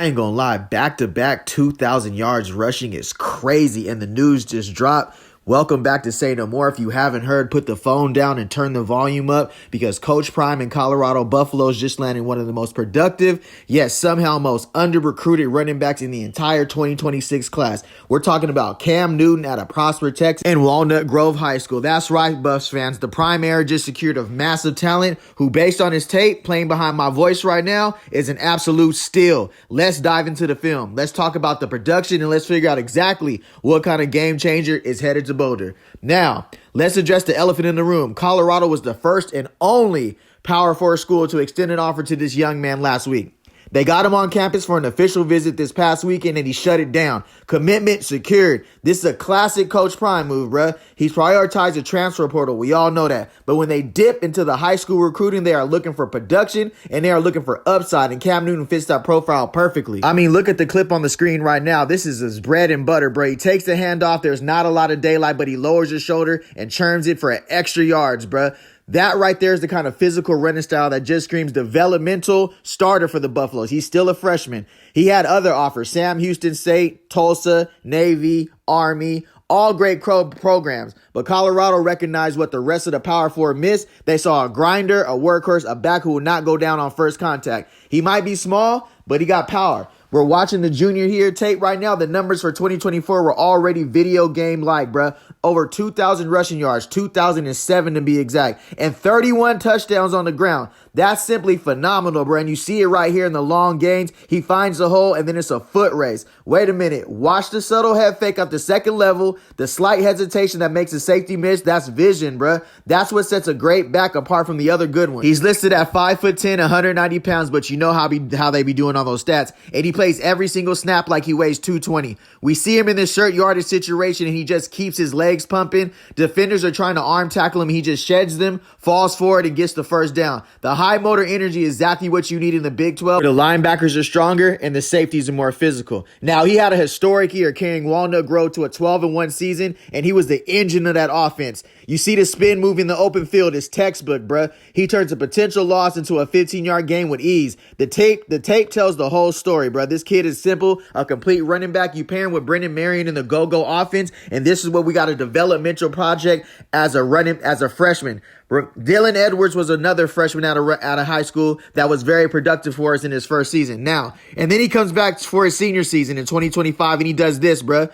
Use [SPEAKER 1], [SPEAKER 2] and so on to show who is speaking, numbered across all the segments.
[SPEAKER 1] I ain't gonna lie, back-to-back 2,000 yards rushing is crazy, and the news just dropped. Welcome back to Say No More. If you haven't heard, put the phone down and turn the volume up because Coach Prime in Colorado Buffaloes just landed one of the most productive, yet somehow most under-recruited running backs in the entire 2026 class. We're talking about Cam Newton out of Prosper, Texas, and Walnut Grove High School. That's right, Buffs fans. The Prime era just secured a massive talent who, based on his tape, playing behind my voice right now, is an absolute steal. Let's dive into the film. Let's talk about the production and let's figure out exactly what kind of game changer is headed to Boulder. Now, let's address the elephant in the room. Colorado was the first and only Power 4 school to extend an offer to this young man last week. They got him on campus for an official visit this past weekend, and he shut it down. Commitment secured. This is a classic Coach Prime move, bruh. He's prioritized the transfer portal. We all know that. But when they dip into the high school recruiting, they are looking for production, and they are looking for upside, and Cam Newton fits that profile perfectly. I mean, look at the clip on the screen right now. This is his bread and butter, bruh. He takes the handoff. There's not a lot of daylight, but he lowers his shoulder and churns it for extra yards, bruh. That right there is the kind of physical running style that just screams developmental starter for the Buffaloes. He's still a freshman. He had other offers: Sam Houston State, Tulsa, Navy, Army, all great programs. But Colorado recognized what the rest of the Power 4 missed. They saw a grinder, a workhorse, a back who will not go down on first contact. He might be small, but he got power. We're watching the junior here tape right now. The numbers for 2024 were already video game-like, bruh. Over 2,000 rushing yards, 2,007 to be exact, and 31 touchdowns on the ground. That's simply phenomenal, bro. And you see it right here in the long gains. He finds the hole, and then it's a foot race. Wait a minute. Watch the subtle head fake up the second level. The slight hesitation that makes a safety miss, that's vision, bro. That's what sets a great back apart from the other good ones. He's listed at 5'10", 190 pounds, but you know how they be doing all those stats. And he plays every single snap like he weighs 220. We see him in this shirt yardage situation, and he just keeps his legs pumping. Defenders are trying to arm tackle him. He just sheds them, falls forward, and gets the first down. The high motor energy is exactly what you need in the Big 12. The linebackers are stronger and the safeties are more physical. Now, he had a historic year carrying Walnut Grove to a 12-1 season, and he was the engine of that offense. You see the spin move in the open field is textbook, bruh. He turns a potential loss into a 15-yard gain with ease. The tape tells the whole story, bruh. This kid is simple, a complete running back. You pair him with Brendan Marion in the go-go offense, and this is what we got, a developmental project as a freshman. Dylan Edwards was another freshman out of high school that was very productive for us in his first season. Now, and then he comes back for his senior season in 2025, and he does this, bruh.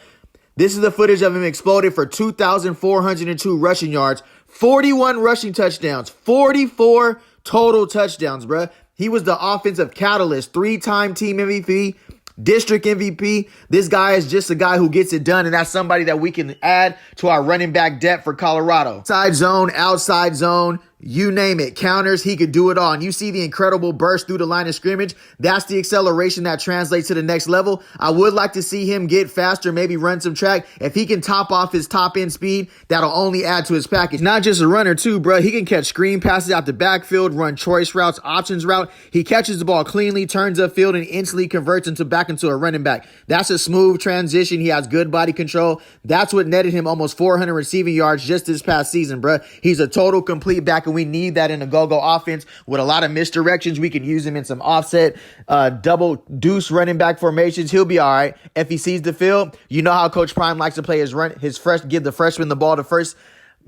[SPEAKER 1] This is the footage of him exploded for 2,402 rushing yards, 41 rushing touchdowns, 44 total touchdowns, bruh. He was the offensive catalyst, 3-time team MVP, district MVP. This guy is just a guy who gets it done, and that's somebody that we can add to our running back depth for Colorado. Side zone, outside zone, you name it. Counters, he could do it all. And you see the incredible burst through the line of scrimmage. That's the acceleration that translates to the next level. I would like to see him get faster, maybe run some track. If he can top off his top end speed, that'll only add to his package. Not just a runner too, bro. He can catch screen passes out the backfield, run choice routes, options route. He catches the ball cleanly, turns upfield, and instantly converts back into a running back. That's a smooth transition. He has good body control. That's what netted him almost 400 receiving yards just this past season, bro. He's a total complete back, and we need that in a go-go offense with a lot of misdirections. We can use him in some offset, double deuce running back formations. He'll be all right. If he sees the field, you know how Coach Prime likes to play give the freshman the ball the first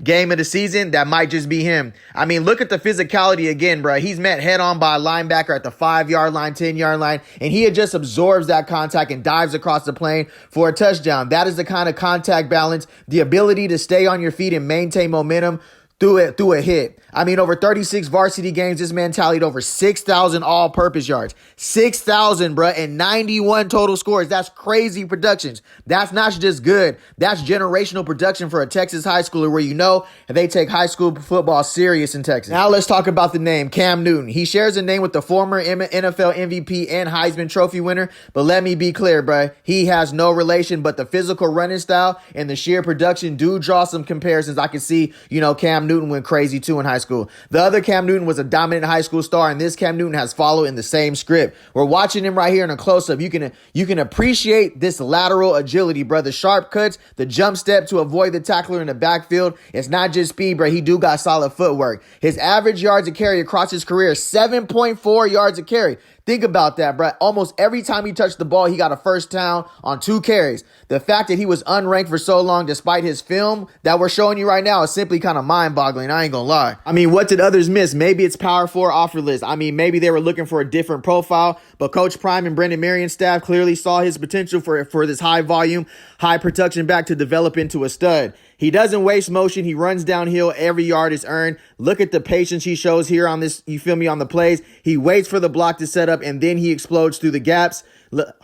[SPEAKER 1] game of the season. That might just be him. I mean, look at the physicality again, bro. He's met head on by a linebacker at the 5-yard line, 10-yard line, and he just absorbs that contact and dives across the plane for a touchdown. That is the kind of contact balance, the ability to stay on your feet and maintain momentum through a hit. I mean, over 36 varsity games, this man tallied over 6,000 all-purpose yards. 6,000, bruh, and 91 total scores. That's crazy productions. That's not just good. That's generational production for a Texas high schooler where you know they take high school football serious in Texas. Now let's talk about the name, Cam Newton. He shares a name with the former NFL MVP and Heisman Trophy winner, but let me be clear, bruh. He has no relation, but the physical running style and the sheer production do draw some comparisons. I can see, Cam Newton went crazy too in high school. The other Cam Newton was a dominant high school star, and this Cam Newton has followed in the same script. We're watching him right here in a close-up. You can appreciate this lateral agility, bro. The sharp cuts, the jump step to avoid the tackler in the backfield. It's not just speed, bro. He do got solid footwork. His average yards a carry across his career is 7.4 yards a carry. Think about that, bro. Almost every time he touched the ball, he got a first down on 2 carries. The fact that he was unranked for so long despite his film that we're showing you right now is simply kind of mind-boggling. I ain't gonna lie. I mean, what did others miss? Maybe it's Power 4 offer list. I mean, maybe they were looking for a different profile, but Coach Prime and Brendan Marion's staff clearly saw his potential for this high volume, high production back to develop into a stud. He doesn't waste motion. He runs downhill. Every yard is earned. Look at the patience he shows here on this, you feel me, on the plays. He waits for the block to set up, and then he explodes through the gaps,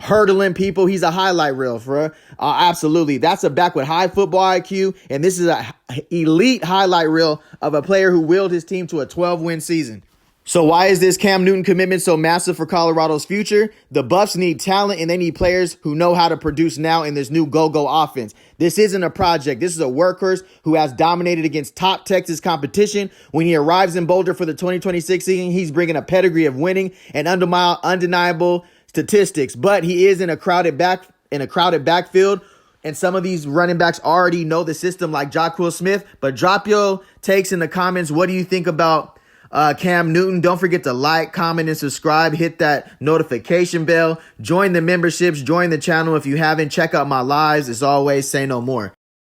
[SPEAKER 1] hurdling people. He's a highlight reel, bro. Absolutely. That's a back with high football IQ, and this is an elite highlight reel of a player who willed his team to a 12-win season. So why is this Cam Newton commitment so massive for Colorado's future? The Buffs need talent, and they need players who know how to produce now in this new go-go offense. This isn't a project. This is a workhorse who has dominated against top Texas competition. When he arrives in Boulder for the 2026 season, he's bringing a pedigree of winning and undeniable statistics. But he is in a crowded backfield. And some of these running backs already know the system, like Jacquil Smith. But drop your takes in the comments. What do you think about Cam Newton? Don't forget to like, comment, and subscribe. Hit that notification bell. Join the memberships. Join the channel if you haven't. Check out my lives. As always, say no more.